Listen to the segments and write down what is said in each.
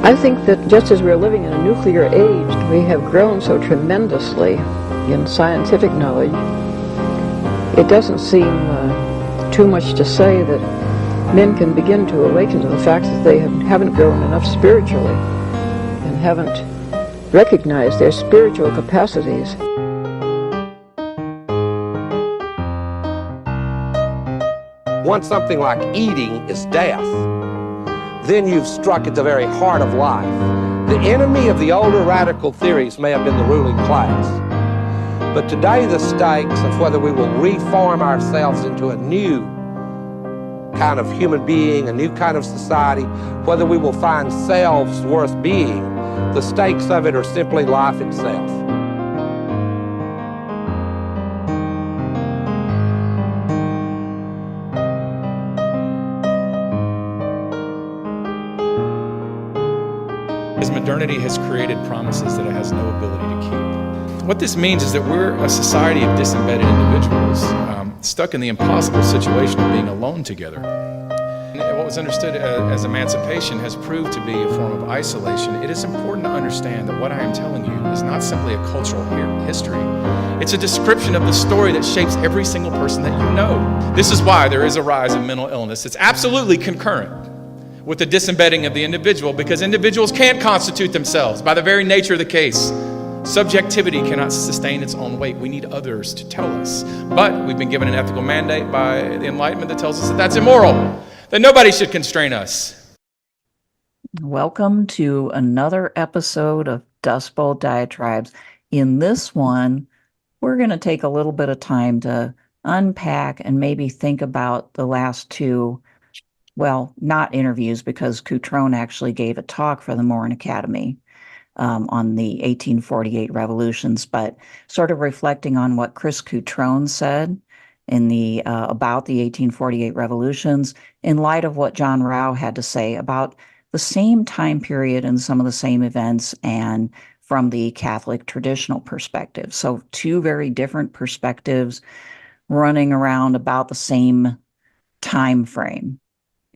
I think that just as we're living in a nuclear age, we have grown so tremendously in scientific knowledge. It doesn't seem too much to say that men can begin to awaken to the fact that they haven't grown enough spiritually and haven't recognized their spiritual capacities. Once something like eating is death, then you've struck at the very heart of life. The enemy of the older radical theories may have been the ruling class, but today the stakes of whether we will reform ourselves into a new kind of human being, a new kind of society, whether we will find selves worth being, the stakes of it are simply life itself. Modernity has created promises that it has no ability to keep. What this means is that we're a society of disembedded individuals, stuck in the impossible situation of being alone together. And what was understood as emancipation has proved to be a form of isolation. It is important to understand that what I am telling you is not simply a cultural history. It's a description of the story that shapes every single person that you know. This is why there is a rise in mental illness. It's absolutely concurrent with the disembedding of the individual, because individuals can't constitute themselves by the very nature of the case. Subjectivity cannot sustain its own weight. We need others to tell us. But we've been given an ethical mandate by the Enlightenment that tells us that that's immoral, that nobody should constrain us. Welcome to another episode of Dustbowl Diatribes. In this one, we're going to take a little bit of time to unpack and maybe think about the last two, well, not interviews, because Cutrone actually gave a talk for the Maurin Academy on the 1848 revolutions, but sort of reflecting on what Chris Cutrone said in the about the 1848 revolutions in light of what John Rao had to say about the same time period and some of the same events, and from the Catholic traditional perspective. So two very different perspectives running around about the same time frame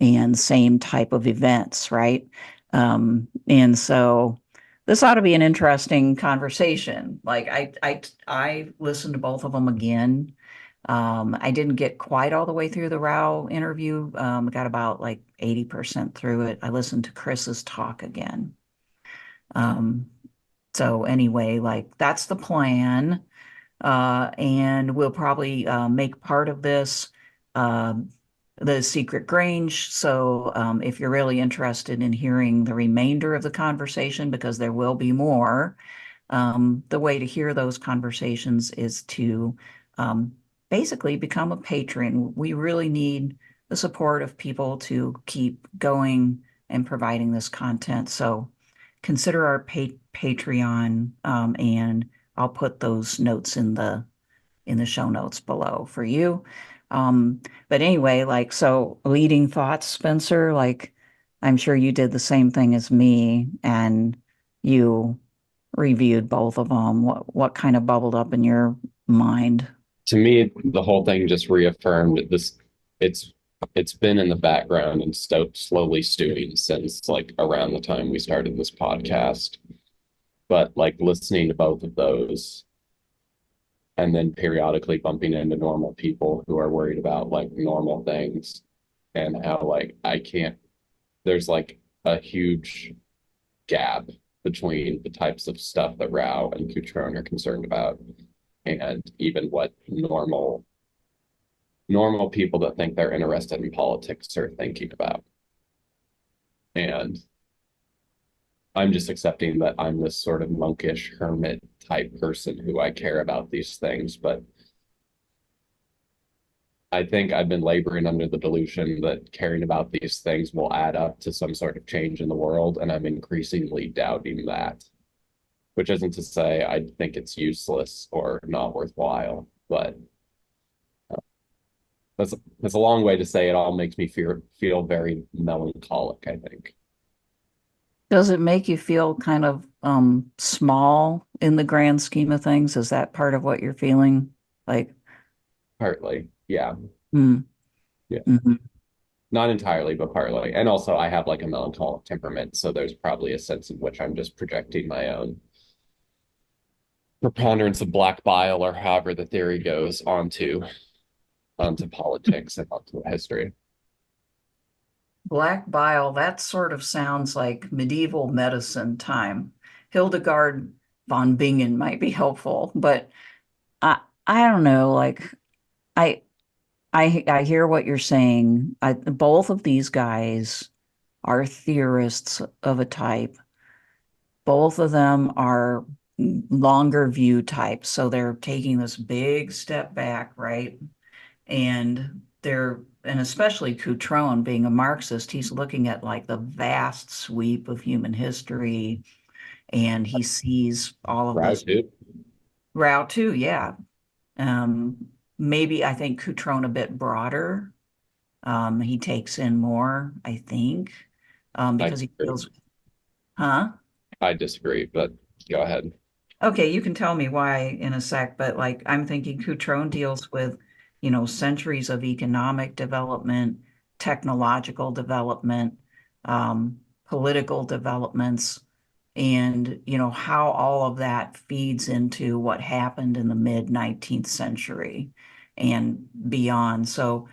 and same type of events, right? And so this ought to be an interesting conversation. Like I listened to both of them again. I didn't get quite all the way through the Rao interview. I got about like 80% through it. I listened to Chris's talk again. So anyway, like that's the plan. And we'll probably make part of this the Secret Grange. So if you're really interested in hearing the remainder of the conversation, because there will be more, the way to hear those conversations is to basically become a patron. We really need the support of people to keep going and providing this content. So consider our Patreon, and I'll put those notes in the show notes below for you. But anyway, like, so leading thoughts, Spencer, like, I'm sure you did the same thing as me and you reviewed both of them. What kind of bubbled up in your mind? To me, the whole thing just reaffirmed this. It's been in the background and slowly stewing since like around the time we started this podcast. But like listening to both of those, and then periodically bumping into normal people who are worried about like normal things, and how like there's like a huge gap between the types of stuff that Rao and Cutrone are concerned about and even what normal people that think they're interested in politics are thinking about. And I'm just accepting that I'm this sort of monkish hermit type person who I care about these things, but I think I've been laboring under the delusion that caring about these things will add up to some sort of change in the world, and I'm increasingly doubting that, which isn't to say I think it's useless or not worthwhile, but that's a long way to say it all makes me feel very melancholic, I think. Does it make you feel kind of small in the grand scheme of things? Is that part of what you're feeling? Like, Partly, yeah. mm, Yeah. mhm. Not entirely, but partly. And also I have like a melancholic temperament, so there's probably a sense in which I'm just projecting my own preponderance of black bile, or however the theory goes, onto politics and onto history. Black bile, that sort of sounds like medieval medicine time. Hildegard von Bingen might be helpful, but I don't know, like I I hear what you're saying. Both of these guys are theorists of a type. Both of them are longer view types, so they're taking this big step back, right? And especially Cutrone being a Marxist, he's looking at like the vast sweep of human history, and he sees all of Right, this. dude. Rao too, yeah. Maybe I think Cutrone a bit broader. He takes in more, I think, I because he disagree. feels, huh? I disagree, but go ahead. Okay, you can tell me why in a sec, but like I'm thinking Cutrone deals with, centuries of economic development, technological development, political developments, and how all of that feeds into what happened in the mid 19th century and beyond. So,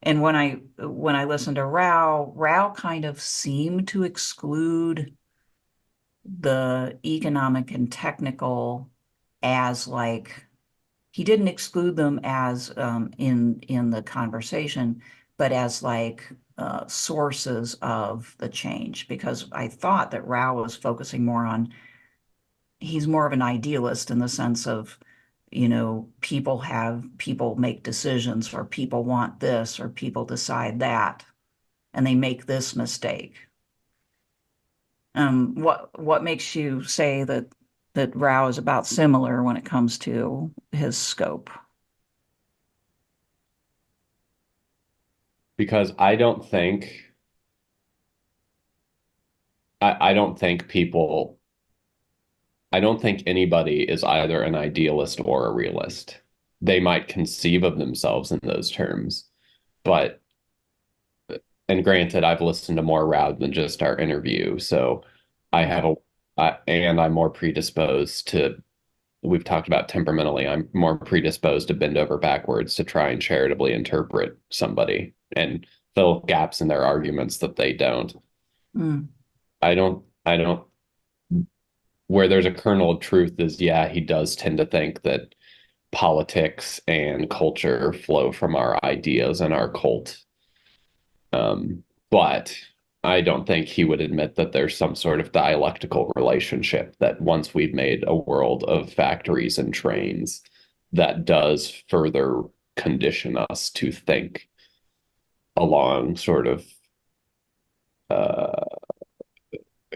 and when I listened to Rao kind of seemed to exclude the economic and technical as like he didn't exclude them as in the conversation, but as like sources of the change. Because I thought that Rao was focusing more on he's more of an idealist in the sense of people make decisions, or people want this, or people decide that, and they make this mistake. What makes you say that Rao is about similar when it comes to his scope? Because I don't think people I don't think anybody is either an idealist or a realist. They might conceive of themselves in those terms, but and granted, I've listened to more Rowd than just our interview, so I have and I'm more predisposed to. We've talked about temperamentally. I'm more predisposed to bend over backwards to try and charitably interpret somebody and fill gaps in their arguments that they don't. Mm. I don't where there's a kernel of truth is, yeah, he does tend to think that politics and culture flow from our ideas and our cult. But I don't think he would admit that there's some sort of dialectical relationship that once we've made a world of factories and trains, that does further condition us to think along sort of uh,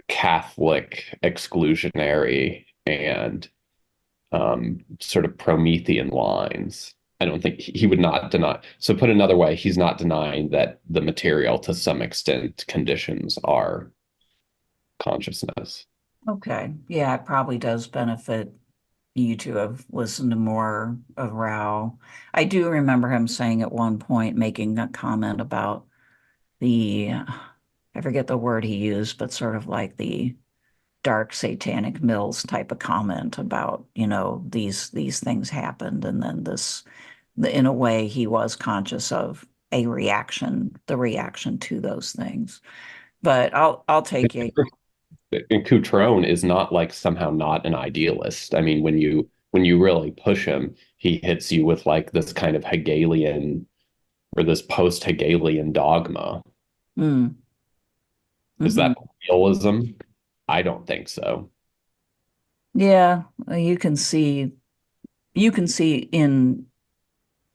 Catholic exclusionary and sort of Promethean lines. I don't think he would not deny. So put another way, he's not denying that the material to some extent conditions our consciousness. Okay. Yeah, it probably does benefit you to have listened to more of Rao. I do remember him saying at one point, making a comment about I forget the word he used, but sort of like the dark satanic mills type of comment about, these things happened, and then in a way he was conscious of the reaction to those things. But I'll take it. And Cutrone is not like somehow not an idealist. I mean, when you really push him, he hits you with like this kind of Hegelian or this post-Hegelian dogma. Mm. Is Hmm. that realism? I don't think so. Yeah, you can see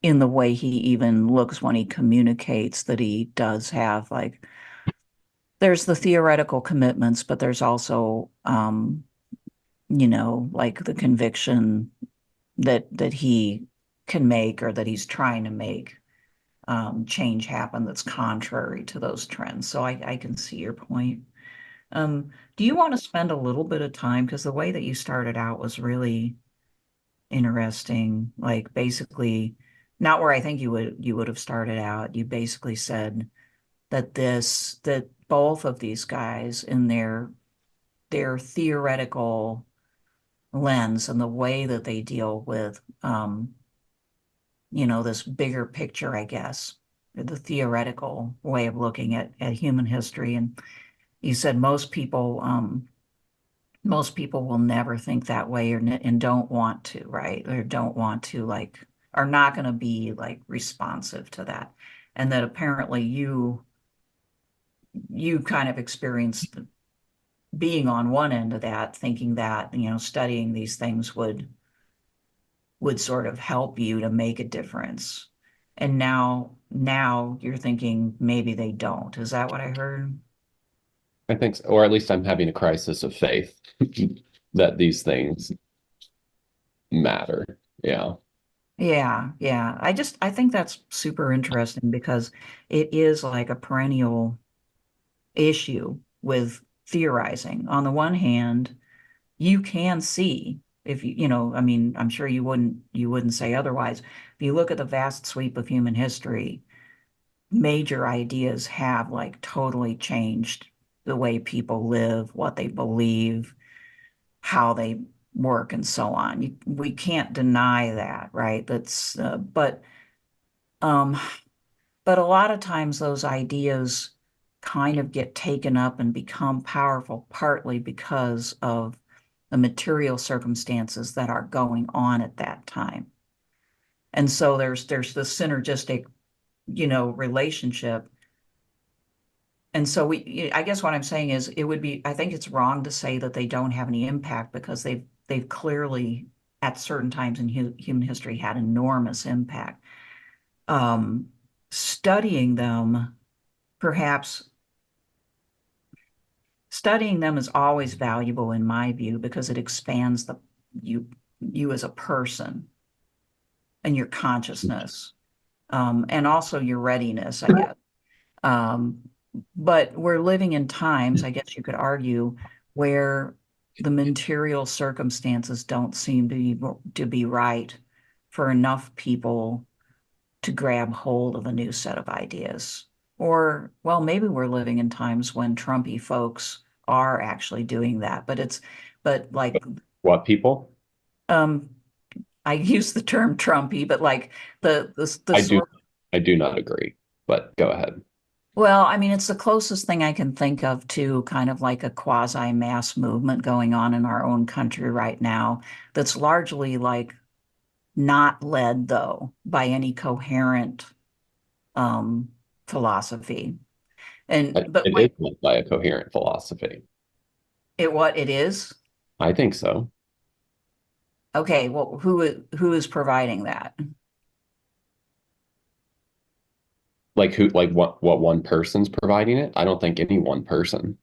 in the way he even looks when he communicates that he does have like there's the theoretical commitments, but there's also like the conviction that he can make, or that he's trying to make change happen that's contrary to those trends. So I can see your point. Do you want to spend a little bit of time, because the way that you started out was really interesting, like basically not where I think you would have started out. You basically said that both of these guys in their theoretical lens and the way that they deal with this bigger picture, I guess, the theoretical way of looking at human history. And you said most people will never think that way and don't want to, right? Or don't want to, like, are not going to be like responsive to that. And that apparently you kind of experienced being on one end of that, thinking that, studying these things would sort of help you to make a difference. And now you're thinking maybe they don't. Is that what I heard? I think so. Or at least I'm having a crisis of faith that these things matter. Yeah. Yeah. I think that's super interesting because it is like a perennial issue with theorizing. On the one hand, you can see if I mean, I'm sure you wouldn't say otherwise. If you look at the vast sweep of human history, major ideas have like totally changed the way people live, what they believe, how they work, and so on. We can't deny that, right? Um, but a lot of times those ideas kind of get taken up and become powerful, partly because of the material circumstances that are going on at that time. And so there's the synergistic, relationship. And so I guess what I'm saying is I think it's wrong to say that they don't have any impact because they've clearly at certain times in human history had enormous impact. Studying them, perhaps studying them is always valuable in my view because it expands you as a person and your consciousness, and also your readiness, I guess. But we're living in times, I guess you could argue, where the material circumstances don't seem to be right for enough people to grab hold of a new set of ideas. Or, well, maybe we're living in times when Trumpy folks are actually doing that. But like, What people? um, I use the term Trumpy, but like the I do sort. I do not agree, but go ahead. Well, I mean, it's the closest thing I can think of to kind of like a quasi mass movement going on in our own country right now that's largely like not led though by any coherent um philosophy. And but It is led by a coherent philosophy. what it is? I think so. Okay, well, who is providing that? Like who, like what one person's providing it? I don't think any one person.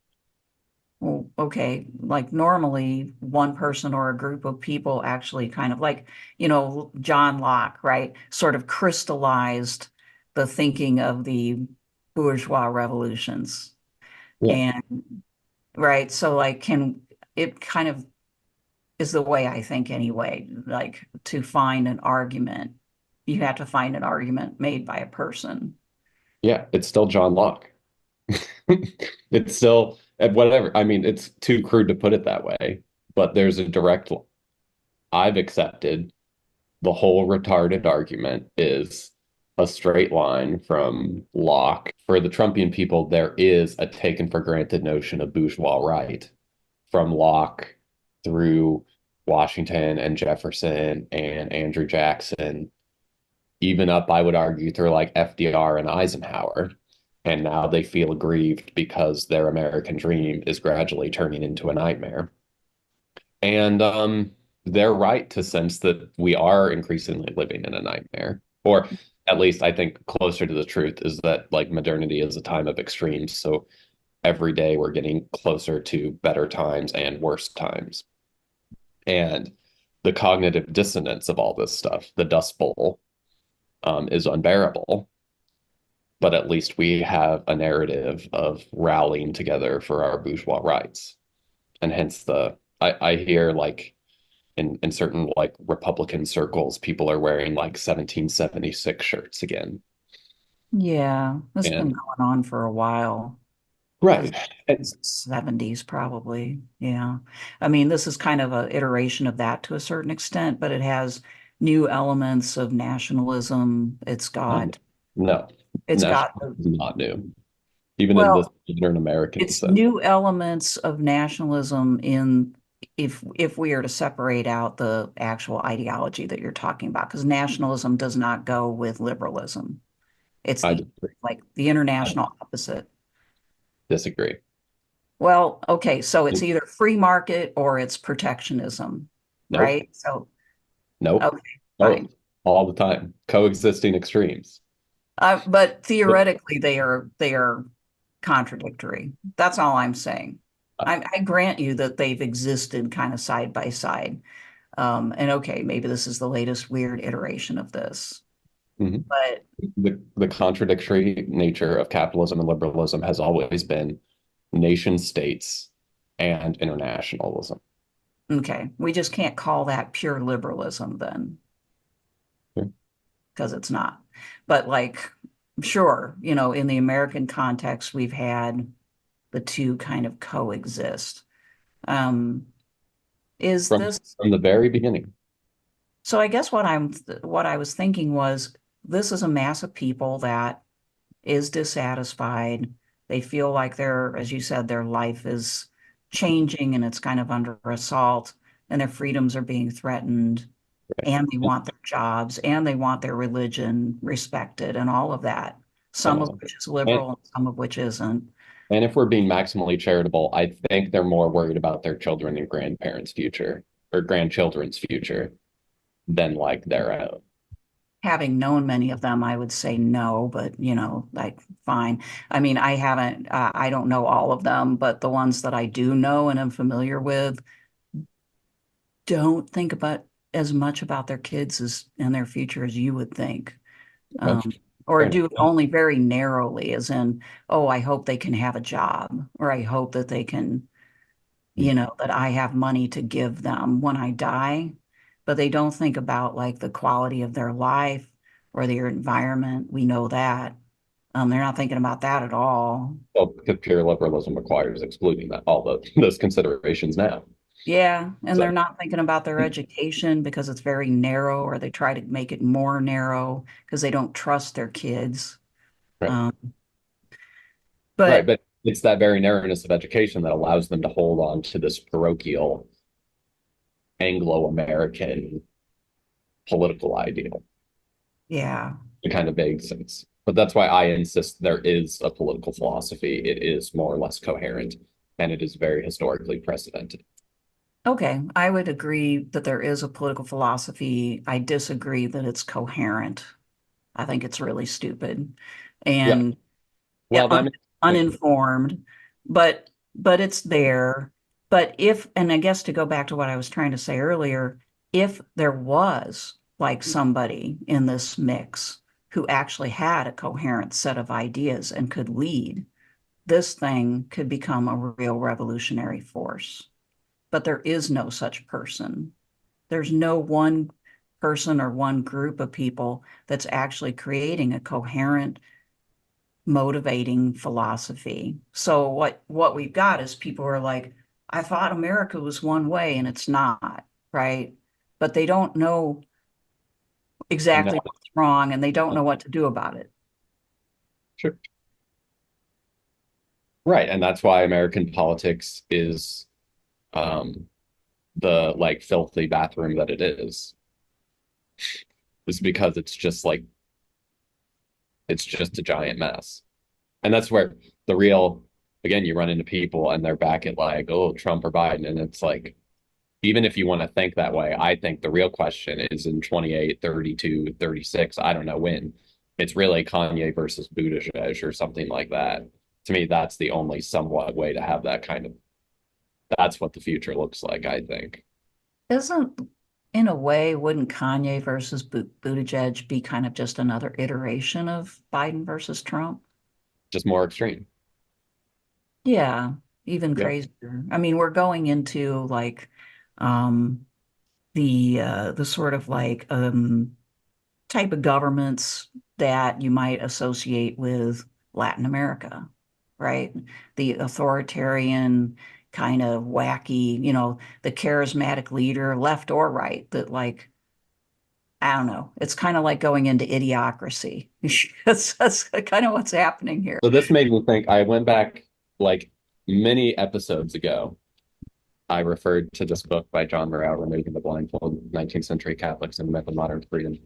Well, okay, like normally one person or a group of people actually kind of like, John Locke, right? Sort of crystallized the thinking of the bourgeois revolutions. Yeah. And right, so like it kind of is the way I think anyway, like to find an argument, you have to find an argument made by a person. Yeah, it's still John Locke. It's still whatever. I mean, it's too crude to put it that way, but there's a direct I've accepted the whole retarded argument is a straight line from Locke. For the Trumpian people, there is a taken for granted notion of bourgeois right from Locke through Washington and Jefferson and Andrew Jackson, even up, I would argue, through like FDR and Eisenhower. And now they feel aggrieved because their American dream is gradually turning into a nightmare. And they're right to sense that we are increasingly living in a nightmare. Or at least I think closer to the truth is that like modernity is a time of extremes. So every day we're getting closer to better times and worse times. And the cognitive dissonance of all this stuff, the Dust Bowl, is unbearable. But at least we have a narrative of rallying together for our bourgeois rights. And hence I hear like in certain like Republican circles, people are wearing like 1776 shirts again. Yeah, it's been And going on for a while. right. And 70s probably. Yeah. I mean, this is kind of an iteration of that to a certain extent, but it has new elements of nationalism. no, It's got nationalism is not new, even in the well, modern American it's sense. new elements of nationalism in if we are to separate out the actual ideology that you're talking about, because nationalism does not go with liberalism. It's I the disagree. like the I international opposite. disagree. Well, okay, so it's either free market or it's protectionism, Nope. right? So, Nope. okay, Both fine. all the time. Coexisting extremes. But But theoretically, they are contradictory. That's all I'm saying. I grant you that they've existed kind of side by side. And okay, maybe this is the latest weird iteration of this, mhm. but The contradictory nature of capitalism and liberalism has always been nation states and internationalism. okay, we just can't call that pure liberalism then, Sure. because it's not. But like, sure, in the American context, we've had the two kind of coexist. Um, is From this from the very beginning. so? I guess what I was thinking was this is a mass of people that is dissatisfied. They feel like as you said, their life is changing and it's kind of under assault, and their freedoms are being threatened, Right. and they want their jobs and they want their religion respected and all of that. Some Some of of them. which is And liberal and some of which isn't. and if we're being maximally charitable, I think they're more worried about their children and grandparents' future or grandchildren's future than like their own. Having known many of them, I would say no, but like fine. I mean, I don't know all of them, but the ones that I do know and am familiar with don't think about as much about their kids and their future as you would think. Much. Or Fair enough. do it only very narrowly, as in, oh, I hope they can have a job, or I hope that they can, that I have money to give them when I die. But they don't think about like the quality of their life or their environment. We know that. They're not thinking about that at all. Well, because pure liberalism requires excluding those considerations now. Yeah, and So they're not thinking about their education because it's very narrow, or they try to make it more narrow because they don't trust their kids. right. Um, Right, but but it's that very narrowness of education that allows them to hold on to this parochial Anglo-American political ideal yeah, in kind of vague sense. But that's why I insist there is a political philosophy. It is more or less coherent, and it is very historically precedented. okay, I would agree that there is a political philosophy. I disagree that it's coherent. I think it's really stupid Yeah. and Well, that un makes uninformed, but it's there. But and I guess to go back to what I was trying to say earlier, if there was like somebody in this mix who actually had a coherent set of ideas and could lead, this thing could become a real revolutionary force. But there is no such person. There's no one person or one group of people that's actually creating a coherent, motivating philosophy. So what we've got is people who are like, I thought America was one way and it's not, right? But they don't know no, exactly what's wrong and they don't know what to do about it. sure. Right, and that's why American politics is um, the like filthy bathroom that it is because it's just a giant mess. And that's where the real, again, you run into people and they're back at like, oh, Trump or Biden. And it's like, even if you want to think that way, I think the real question is in 28, 32, 36. I don't know when. It's really Kanye versus Buttigieg or something like that. To me, that's the only somewhat way to have that kind of, that's what the future looks like, I think. Isn't, in a way, wouldn't Kanye versus Buttigieg be kind of just another iteration of Biden versus Trump? Just more extreme. Yeah, even Yeah. crazier. I mean, we're going into like um the sort of like type of governments that you might associate with Latin America, right? The authoritarian kind of wacky, the charismatic leader, left or right, that like, I don't know. It's kind of like going into idiocracy. That's kind of what's happening here. So this made me think, I went back like many episodes ago. I referred to this book by John Rao, Removing the Blindfold, 19th Century Catholics and the Myth of Modern Freedom.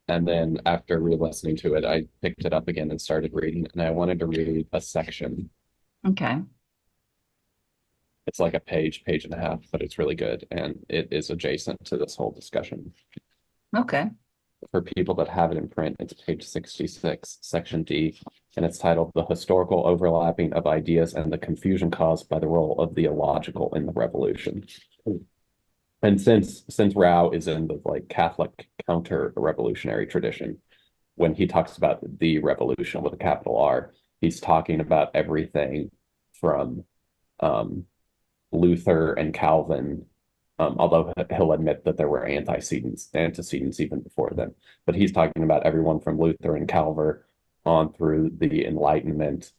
And then after re-listening to it, I picked it up again and started reading, and I wanted to read a section. Okay. It's like a page and a half, but it's really good, and it is adjacent to this whole discussion. Okay. For people that have it in print, it's page 66, section D, and it's titled The Historical Overlapping of Ideas and the Confusion Caused by the Role of the Illogical in the Revolution. And since Rao is in the like Catholic counter-revolutionary tradition, when he talks about the revolution with a capital R, he's talking about everything from Luther and Calvin, although he'll admit that there were antecedents even before then. But he's talking about everyone from Luther and Calvin on through the Enlightenment,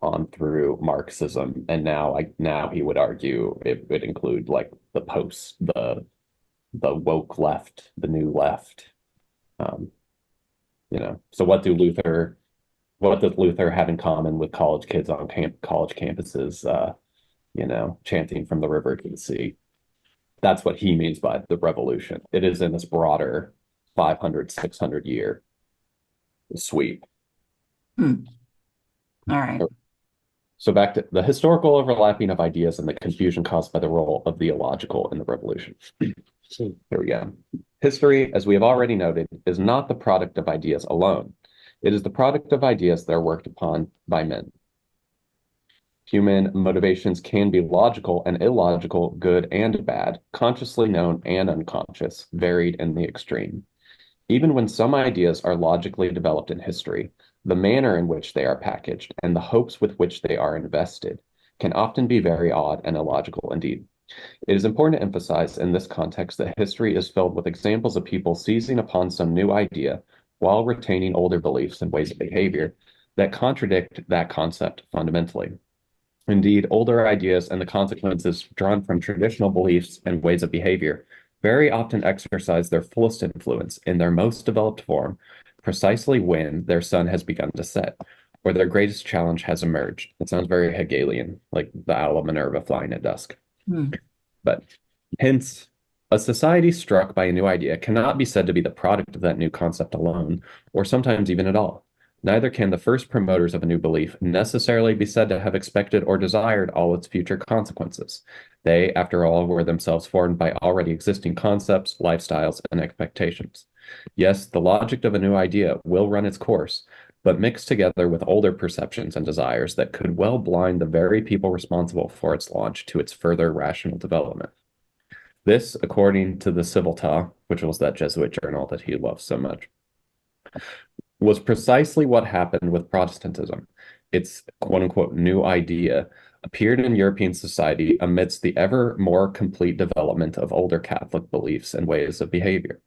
on through Marxism, and now he would argue it would include like the woke left, the new left. So what does Luther have in common with college kids on college campuses, chanting from the river to the sea? That's what he means by the revolution. It is in this broader 500, 600 year sweep. All right. So back to the historical overlapping of ideas and the confusion caused by the role of the illogical in the revolution. Here we go. History, as we have already noted, is not the product of ideas alone. It is the product of ideas that are worked upon by men. Human motivations can be logical and illogical, good and bad, consciously known and unconscious, varied in the extreme. Even when some ideas are logically developed in history, the manner in which they are packaged and the hopes with which they are invested can often be very odd and illogical indeed. It is important to emphasize in this context that history is filled with examples of people seizing upon some new idea while retaining older beliefs and ways of behavior that contradict that concept fundamentally. Indeed, older ideas and the consequences drawn from traditional beliefs and ways of behavior very often exercise their fullest influence in their most developed form precisely when their sun has begun to set, or their greatest challenge has emerged. It sounds very Hegelian, like the owl of Minerva flying at dusk. But hence, a society struck by a new idea cannot be said to be the product of that new concept alone, or sometimes even at all. Neither can the first promoters of a new belief necessarily be said to have expected or desired all its future consequences. They, after all, were themselves formed by already existing concepts, lifestyles, and expectations. Yes, the logic of a new idea will run its course, but mixed together with older perceptions and desires that could well blind the very people responsible for its launch to its further rational development. This, according to the Civiltà, which was that Jesuit journal that he loved so much, was precisely what happened with Protestantism. Its quote-unquote new idea appeared in European society amidst the ever more complete development of older Catholic beliefs and ways of behavior.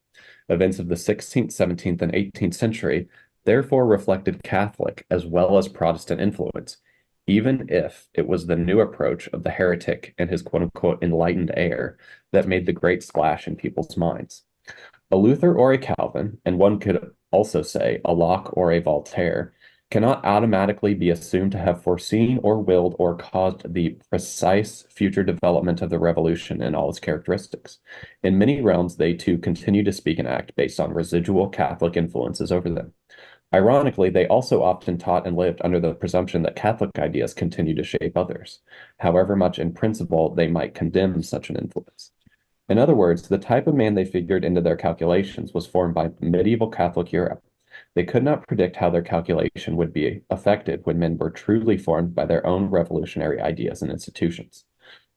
Events of the 16th, 17th, and 18th century therefore reflected Catholic as well as Protestant influence, even if it was the new approach of the heretic and his quote-unquote enlightened heir that made the great splash in people's minds. A Luther or a Calvin, and one could also say a Locke or a Voltaire, cannot automatically be assumed to have foreseen or willed or caused the precise future development of the revolution in all its characteristics. In many realms, they too continue to speak and act based on residual Catholic influences over them. Ironically, they also often taught and lived under the presumption that Catholic ideas continue to shape others, however much in principle they might condemn such an influence. In other words, the type of man they figured into their calculations was formed by medieval Catholic Europe. They could not predict how their calculation would be affected when men were truly formed by their own revolutionary ideas and institutions.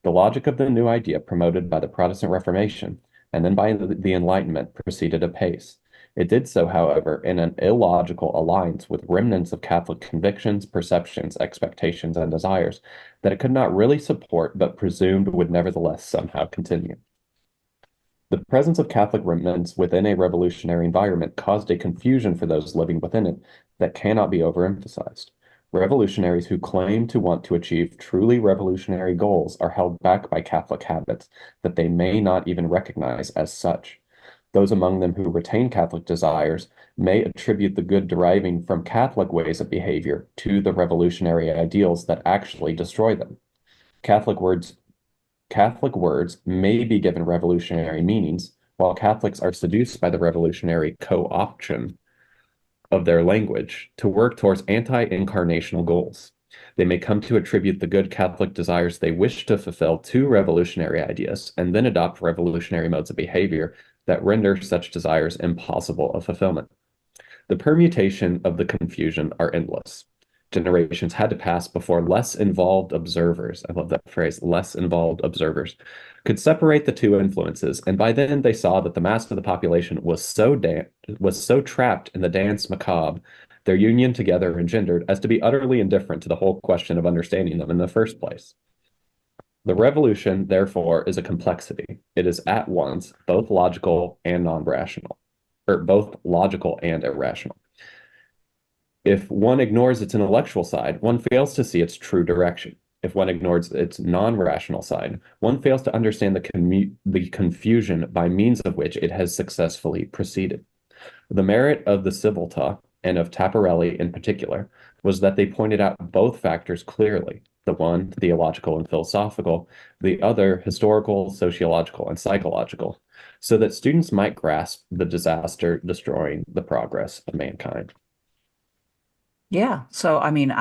The logic of the new idea promoted by the Protestant Reformation and then by the Enlightenment proceeded apace. It did so, however, in an illogical alliance with remnants of Catholic convictions, perceptions, expectations, and desires that it could not really support but presumed would nevertheless somehow continue. The presence of Catholic remnants within a revolutionary environment caused a confusion for those living within it that cannot be overemphasized. Revolutionaries who claim to want to achieve truly revolutionary goals are held back by Catholic habits that they may not even recognize as such. Those among them who retain Catholic desires may attribute the good deriving from Catholic ways of behavior to the revolutionary ideals that actually destroy them. Catholic words may be given revolutionary meanings, while Catholics are seduced by the revolutionary co-option of their language to work towards anti-incarnational goals. They may come to attribute the good Catholic desires they wish to fulfill to revolutionary ideas, and then adopt revolutionary modes of behavior that render such desires impossible of fulfillment. The permutation of the confusion are endless. Generations had to pass before less involved observers, I love that phrase, less involved observers, could separate the two influences, and by then they saw that the mass of the population was so trapped in the Danse Macabre, their union together engendered, as to be utterly indifferent to the whole question of understanding them in the first place. The revolution, therefore, is a complexity. It is at once both logical and non-rational, or both logical and irrational. If one ignores its intellectual side, one fails to see its true direction. If one ignores its non-rational side, one fails to understand the confusion by means of which it has successfully proceeded. The merit of the Civiltà, and of Tapparelli in particular, was that they pointed out both factors clearly, the one theological and philosophical, the other historical, sociological, and psychological, so that students might grasp the disaster destroying the progress of mankind. Yeah. So, I mean,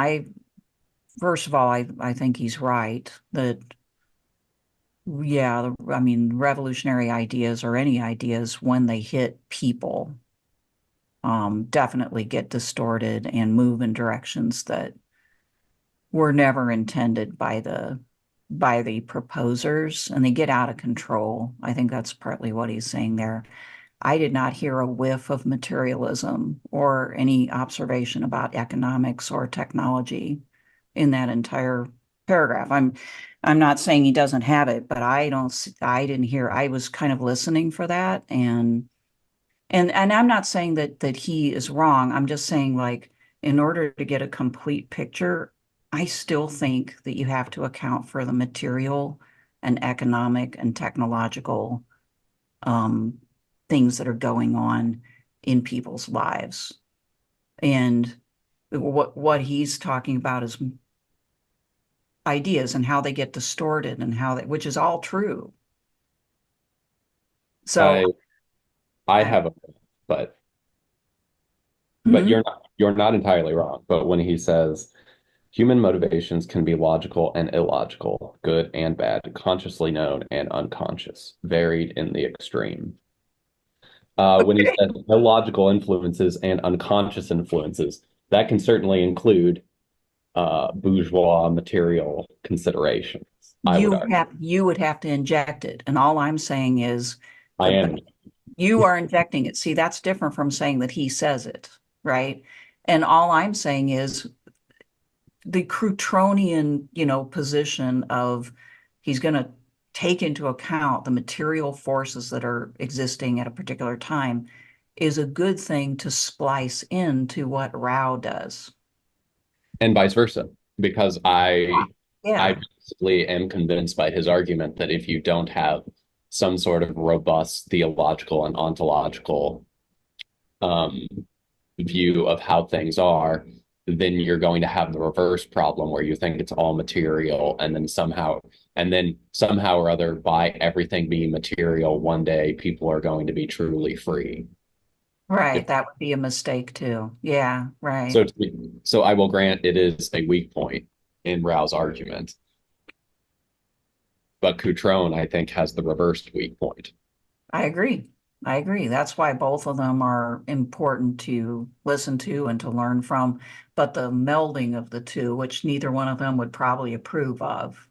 first of all, I think he's right that, yeah, I mean, revolutionary ideas or any ideas, when they hit people, definitely get distorted and move in directions that were never intended by the proposers, and they get out of control. I think that's partly what he's saying there. I did not hear a whiff of materialism or any observation about economics or technology in that entire paragraph. I'm not saying he doesn't have it, but I didn't hear. I was kind of listening for that, and I'm not saying that he is wrong. I'm just saying, like, in order to get a complete picture, I still think that you have to account for the material and economic and technological things that are going on in people's lives. And what he's talking about is ideas and how they get distorted and which is all true. So I have a, but you're not entirely wrong. But when he says human motivations can be logical and illogical, good and bad, consciously known and unconscious, varied in the extreme. When he says illogical influences and unconscious influences, that can certainly include bourgeois material considerations. You would have to inject it, and all I'm saying is I am. You are injecting it. See, that's different from saying that he says it, right? And all I'm saying is the Cutronian, position of he's going to take into account the material forces that are existing at a particular time is a good thing to splice into what Rao does. And vice versa, because I basically am convinced by his argument that if you don't have some sort of robust theological and ontological view of how things are, then you're going to have the reverse problem where you think it's all material, and then somehow or other, by everything being material, one day people are going to be truly free. Right, that would be a mistake too. Yeah, right. So I will grant it is a weak point in Rao's argument. But Cutrone, I think, has the reversed weak point. I agree. That's why both of them are important to listen to and to learn from. But the melding of the two, which neither one of them would probably approve of,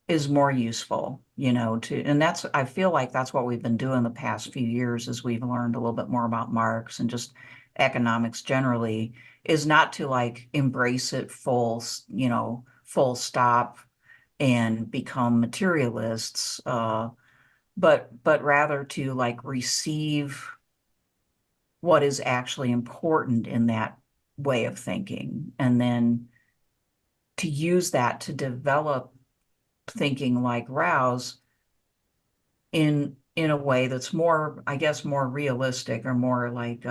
is more useful, and I feel like that's what we've been doing the past few years as we've learned a little bit more about Marx and just economics generally, is not to like embrace it full stop and become materialists, but rather to like receive what is actually important in that way of thinking, and then to use that to develop thinking like Rao's in a way that's more, I guess, more realistic or more like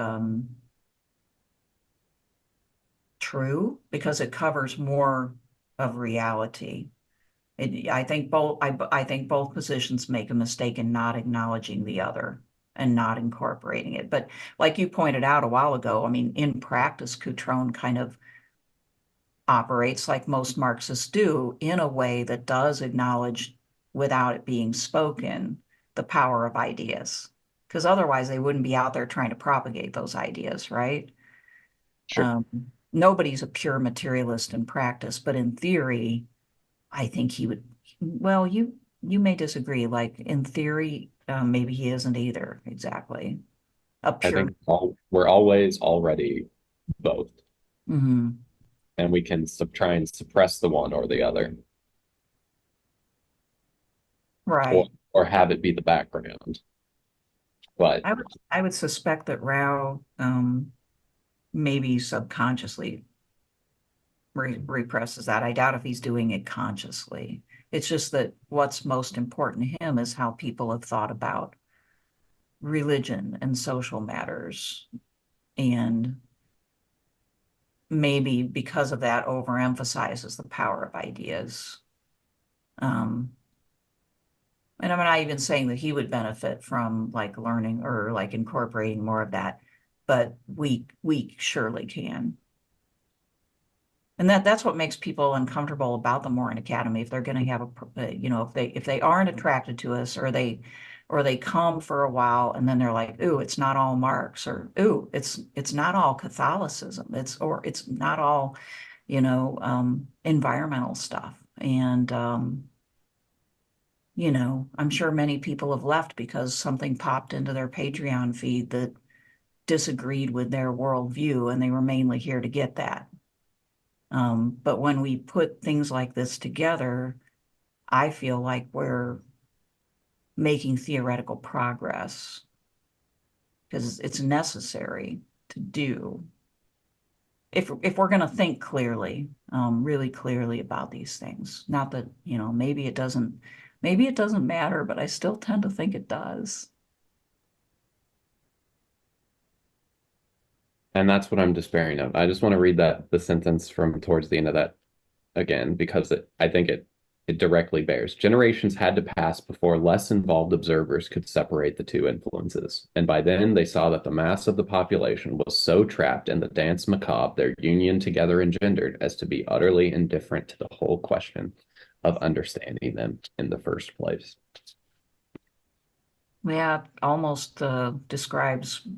true, because it covers more of reality. I think both positions make a mistake in not acknowledging the other and not incorporating it. But like you pointed out a while ago, I mean, in practice, Cutrone kind of operates like most Marxists do, in a way that does acknowledge, without it being spoken, the power of ideas. Because otherwise they wouldn't be out there trying to propagate those ideas, right? Sure. Nobody's a pure materialist in practice, but in theory, I think he would. Well, you may disagree. Like in theory, maybe he isn't either exactly a I pure. think we're always already both, Mhm. and we can try and suppress the one or the other, or Right. have it be the background. But I would suspect that Rao maybe subconsciously represses that. I doubt if he's doing it consciously. It's just that what's most important to him is how people have thought about religion and social matters, and maybe because of that overemphasizes the power of ideas. Um, and I'm not even saying that he would benefit from like learning or like incorporating more of that, but we surely can. And that's what makes people uncomfortable about the Maurin Academy. If they're going to have you know, if they aren't attracted to us, or they come for a while and then they're like, ooh, it's not all Marx, or ooh, it's not all Catholicism, it's not all, you know, environmental stuff. And you know, I'm sure many people have left because something popped into their Patreon feed that disagreed with their worldview, and they were mainly here to get that. But when we put things like this together, I feel like we're making theoretical progress because it's necessary to do if we're going to think clearly, really clearly about these things. Not that, you know, maybe it doesn't matter, but I still tend to think it does. and that's what I'm despairing of. I just want to read the sentence from towards the end of that again, because I think it directly bears. Generations had to pass before less involved observers could separate the two influences. And by then they saw that the mass of the population was so trapped in the Danse Macabre their union together engendered as to be utterly indifferent to the whole question of understanding them in the first place. Yeah, it almost describes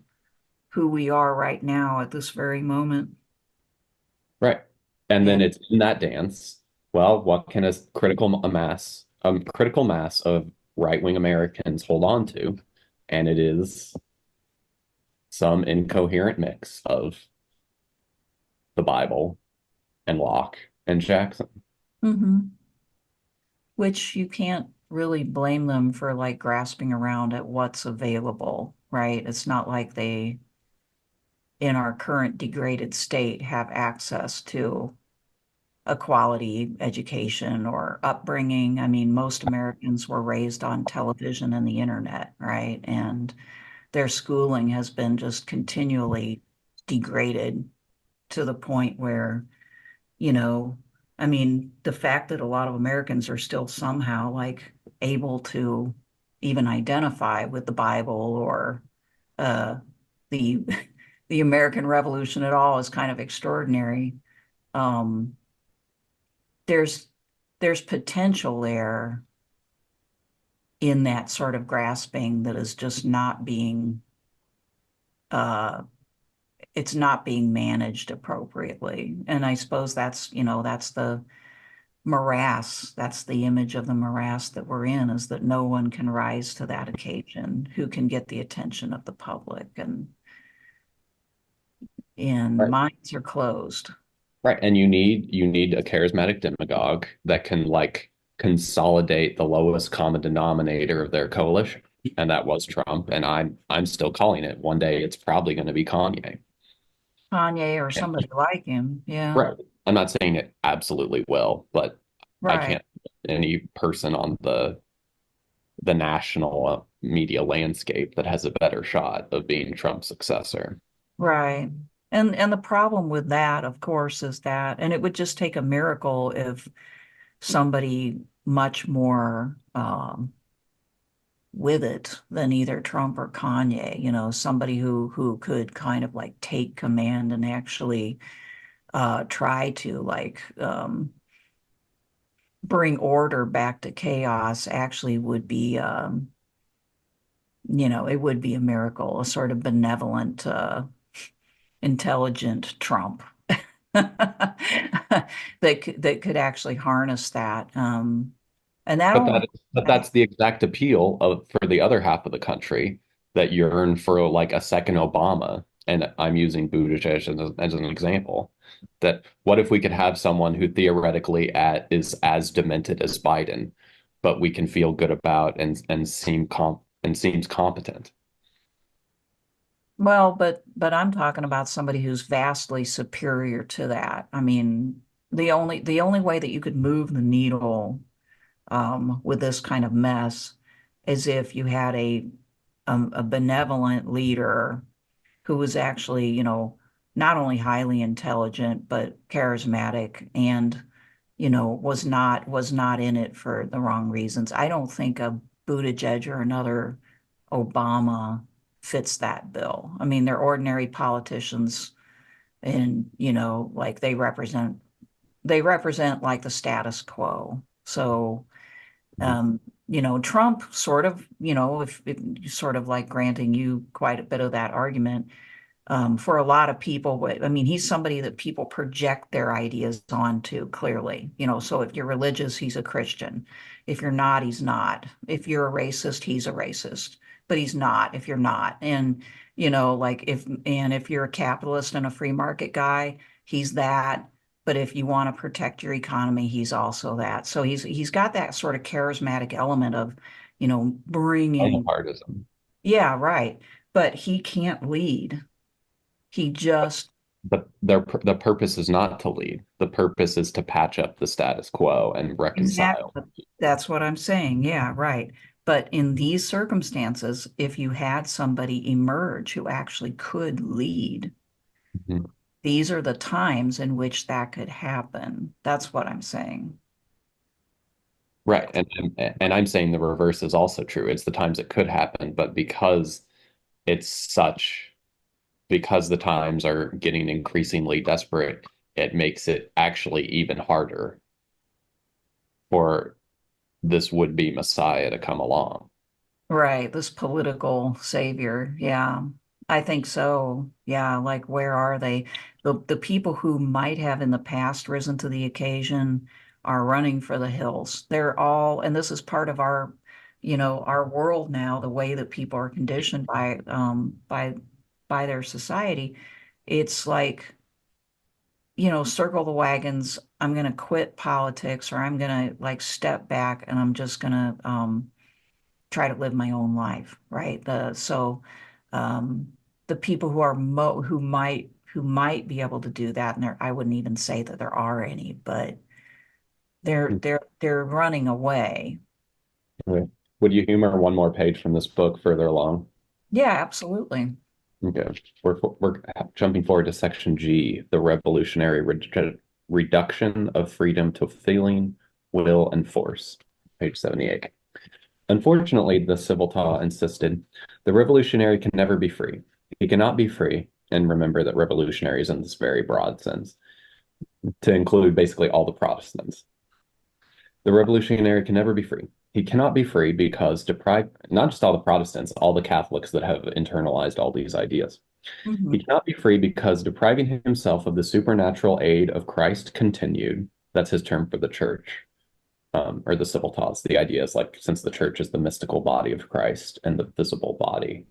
who we are right now at this very moment. Right. And then And it's in that dance. Well, what can critical mass of right-wing Americans hold on to? And it is some incoherent mix of the Bible and Locke and Jackson. mhm. Which you can't really blame them for like grasping around at what's available, right? It's not like they, in our current degraded state, have access to a quality education or upbringing. I mean, most Americans were raised on television and the internet, right? And their schooling has been just continually degraded to the point where, you know, I mean, the fact that a lot of Americans are still somehow like able to even identify with the Bible or uh, the the American Revolution at all is kind of extraordinary. Um, there's there's potential there in that sort of grasping that is just not being uh, it's not being managed appropriately. And I suppose that's, you know, that's the morass. That's the image of the morass that we're in, is that no one can rise to that occasion who can get the attention of the public, and Right. minds are closed. Right. And you need a charismatic demagogue that can like consolidate the lowest common denominator of their coalition, and that was Trump. And I'm still calling it. One day it's probably going to be Kanye. Kanye or somebody like him. Yeah. Right. I'm not saying it absolutely will, but I Right. can't any person on the national media landscape that has a better shot of being Trump's successor. Right. And the problem with that, of course, is that, and it would just take a miracle if somebody much more with it than either Trump or Kanye, somebody who could kind of like take command and actually try to like bring order back to chaos actually would be it would be a miracle, a sort of benevolent intelligent Trump that could actually harness that. And that only, But that's the exact appeal of for the other half of the country that yearn for like a second Obama. And I'm using Buttigieg as an example. That what if we could have someone who theoretically is as demented as Biden, but we can feel good about and seems competent. well, but I'm talking about somebody who's vastly superior to that. I mean, the only way that you could move the needle with this kind of mess is if you had a benevolent leader who was actually, not only highly intelligent but charismatic and, was not in it for the wrong reasons. I don't think a Buttigieg or another Obama fits that bill. I mean, they're ordinary politicians and, like they represent like the status quo. So Trump sort of, if sort of like granting you quite a bit of that argument, for a lot of people, I mean, he's somebody that people project their ideas onto clearly, so if you're religious, he's a Christian. If you're not, he's not. If you're a racist, he's a racist, but he's not if you're not. And, like if you're a capitalist and a free market guy, he's that. But if you want to protect your economy, he's also that. So he's got that sort of charismatic element of, bringing, Partisan. yeah, right. But he can't lead. He just, But the purpose is not to lead. The purpose is to patch up the status quo and reconcile. exactly, that's what I'm saying. Yeah, right. But in these circumstances, if you had somebody emerge who actually could lead, Mhm. these are the times in which that could happen. That's what I'm saying. Right. And I'm saying the reverse is also true. It's the times it could happen, but it's such because the times are getting increasingly desperate, it makes it actually even harder for this would-be Messiah to come along. Right, this political savior. Yeah, I think so. Yeah, like where are they? The people who might have in the past risen to the occasion are running for the hills. They're all, and this is part of our world now, the way that people are conditioned by their society. It's like, circle the wagons. I'm going to quit politics, or I'm going to like step back and I'm just going to try to live my own life, right? Um, the people who are who might be able to do that, and I wouldn't even say that there are any, but they're running away. Okay. Would you humor one more page from this book further along? Yeah, absolutely. Okay. We're jumping forward to section G, the revolutionary reduction of freedom to feeling, will, and force, page 78. Unfortunately, the Civilta insisted, the revolutionary can never be free. He cannot be free, and remember that revolutionary is in this very broad sense, to include basically all the Protestants. The revolutionary can never be free. He cannot be free because not just all the Protestants, all the Catholics that have internalized all these ideas. Mhm. He cannot be free because depriving himself of the supernatural aid of Christ continued, that's his term for the church, or the Civiltas. The idea is like, since the church is the mystical body of Christ and the visible body,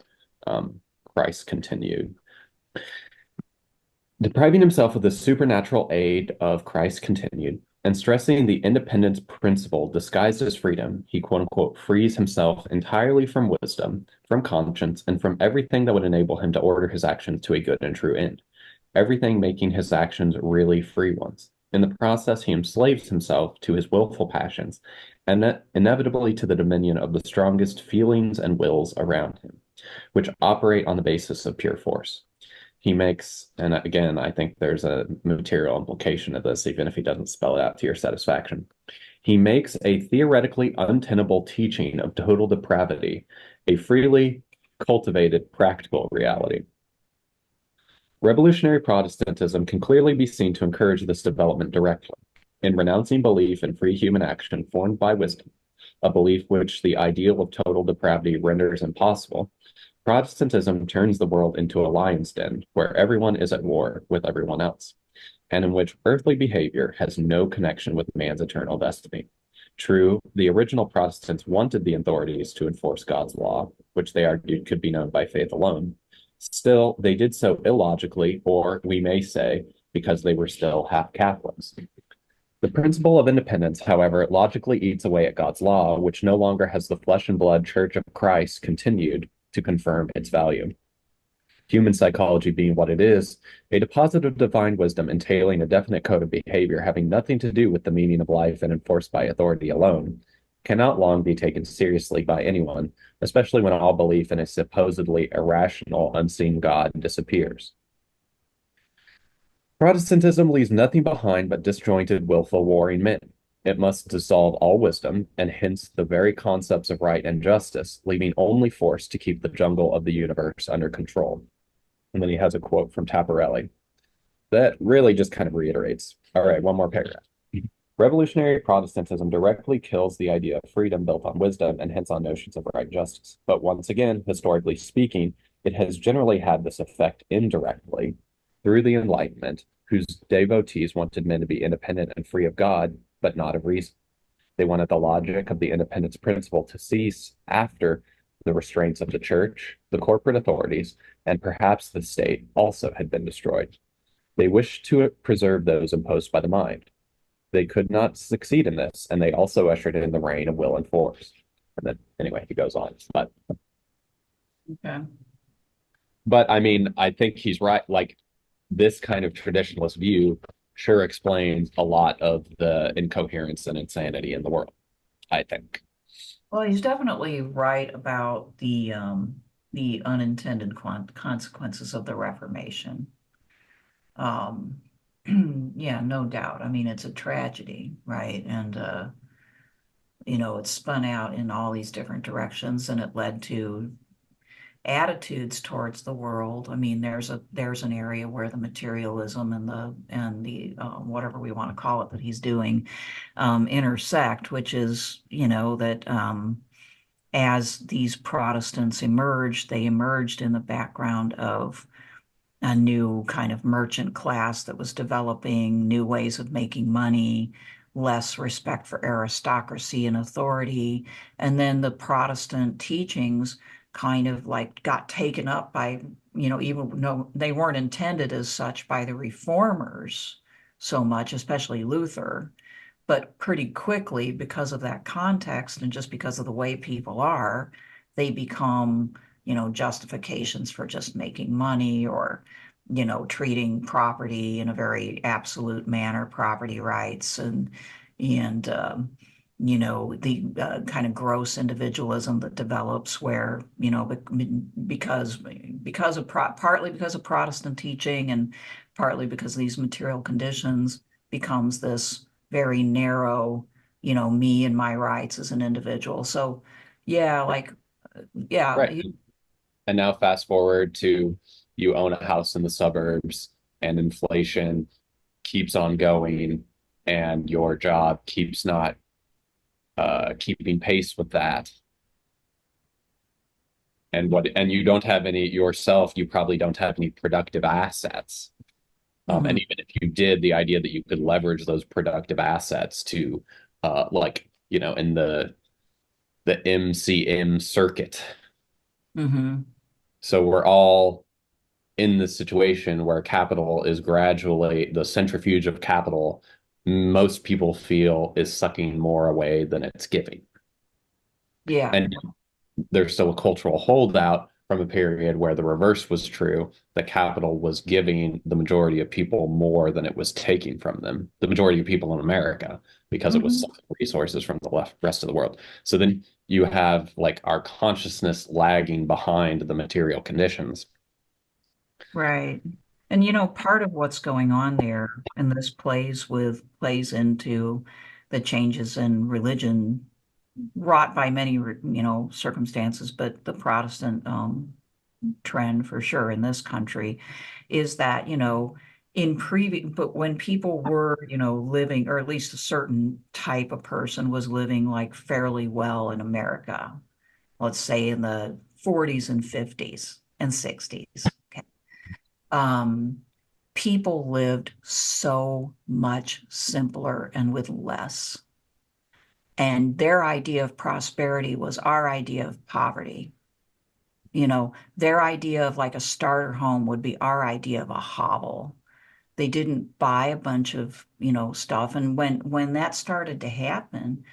Christ continued. Depriving himself of the supernatural aid of Christ continued, And stressing the independence principle disguised as freedom, he quote unquote frees himself entirely from wisdom, from conscience, and from everything that would enable him to order his actions to a good and true end, everything making his actions really free ones. In the process, he enslaves himself to his willful passions, and inevitably to the dominion of the strongest feelings and wills around him, which operate on the basis of pure force. He makes, and again, I think there's a material implication of this, even if he doesn't spell it out to your satisfaction. He makes a theoretically untenable teaching of total depravity a freely cultivated practical reality. Revolutionary Protestantism can clearly be seen to encourage this development directly, in renouncing belief in free human action formed by wisdom, a belief which the ideal of total depravity renders impossible. Protestantism turns the world into a lion's den where everyone is at war with everyone else, and in which earthly behavior has no connection with man's eternal destiny. True, the original Protestants wanted the authorities to enforce God's law, which they argued could be known by faith alone. Still, they did so illogically, or we may say, because they were still half Catholics. The principle of independence, however, logically eats away at God's law, which no longer has the flesh and blood Church of Christ continued to confirm its value. Human psychology being what it is, a deposit of divine wisdom entailing a definite code of behavior having nothing to do with the meaning of life and enforced by authority alone, cannot long be taken seriously by anyone, especially when all belief in a supposedly irrational, unseen God disappears. Protestantism leaves nothing behind but disjointed, willful, warring men. It must dissolve all wisdom, and hence the very concepts of right and justice, leaving only force to keep the jungle of the universe under control. And then he has a quote from Taparelli that really just kind of reiterates. All right, one more paragraph. Revolutionary Protestantism directly kills the idea of freedom built on wisdom and hence on notions of right and justice. But once again, historically speaking, it has generally had this effect indirectly through the Enlightenment, whose devotees wanted men to be independent and free of God, but not of reason. They wanted the logic of the independence principle to cease after the restraints of the church, the corporate authorities, and perhaps the state also had been destroyed. They wished to preserve those imposed by the mind. They could not succeed in this, and they also ushered in the reign of will and force. And then, anyway, he goes on. Okay. But I mean, I think he's right. Like, this kind of traditionalist view sure explains a lot of the incoherence and insanity in the world, I think. Well, he's definitely right about the unintended consequences of the Reformation. Yeah, no doubt. I mean, it's a tragedy, right? And it spun out in all these different directions, and it led to attitudes towards the world. I mean, there's an area where the materialism and the whatever we want to call it that he's doing intersect, which is that as these Protestants emerged, they emerged in the background of a new kind of merchant class that was developing new ways of making money, less respect for aristocracy and authority, and then the Protestant teachings kind of like got taken up by, even though they weren't intended as such by the reformers so much, especially Luther, but pretty quickly because of that context and just because of the way people are, they become, justifications for just making money or, treating property in a very absolute manner, property rights and the kind of gross individualism that develops where, partly because of Protestant teaching and partly because of these material conditions becomes this very narrow, me and my rights as an individual. So yeah, Right. And now fast forward to you own a house in the suburbs and inflation keeps on going and your job keeps not keeping pace with that. And you don't have any yourself, you probably don't have any productive assets. And even if you did, the idea that you could leverage those productive assets to in the MCM circuit. So we're all in this situation where capital is gradually, the centrifuge of capital most people feel is sucking more away than it's giving. Yeah. And there's still a cultural holdout from a period where the reverse was true. The capital was giving the majority of people more than it was taking from them, the majority of people in America, because it was sucking resources from the rest of the world. So then you have like our consciousness lagging behind the material conditions. Right. And part of what's going on there, and this plays into the changes in religion wrought by many, circumstances, but the Protestant trend for sure in this country is that, but when people were, living, or at least a certain type of person was living like fairly well in America, let's say in the 40s and 50s and 60s. Okay. People lived so much simpler and with less. And their idea of prosperity was our idea of poverty. Their idea of like a starter home would be our idea of a hovel. They didn't buy a bunch of, stuff. And when that started to happen,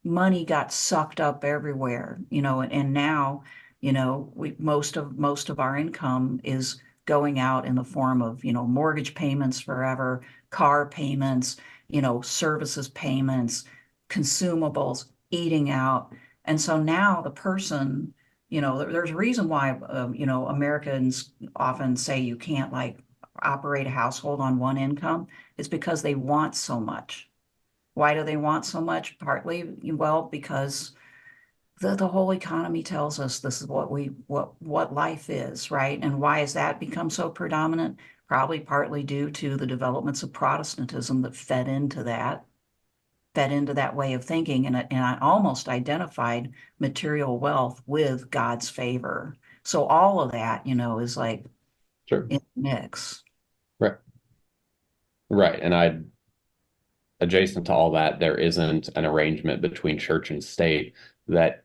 money got sucked up everywhere, and now, most of our income is going out in the form of, mortgage payments forever, car payments, services payments, consumables, eating out. And so now the person, there's a reason why, Americans often say you can't like operate a household on one income. It's because they want so much. Why do they want so much? Partly, well, because the whole economy tells us this is what life is, right? And why has that become so predominant? Probably partly due to the developments of Protestantism that fed into that way of thinking, and I almost identified material wealth with God's favor. So all of that, is like Sure. in the mix. Right. Right. And adjacent to all that, there isn't an arrangement between church and state that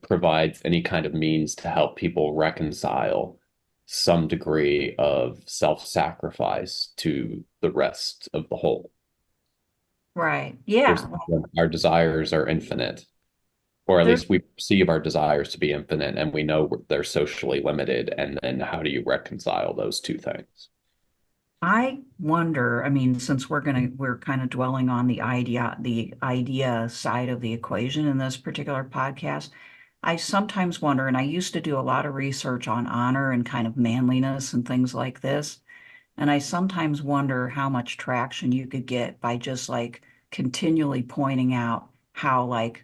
provides any kind of means to help people reconcile some degree of self-sacrifice to the rest of the whole. Right. Yeah. Our desires are infinite, or at There, least we perceive our desires to be infinite, and we know they're socially limited. And then how do you reconcile those two things? I wonder, I mean, since we're kind of dwelling on the idea side of the equation in this particular podcast, I sometimes wonder, and I used to do a lot of research on honor and kind of manliness and things like this. And I sometimes wonder how much traction you could get by just like continually pointing out how like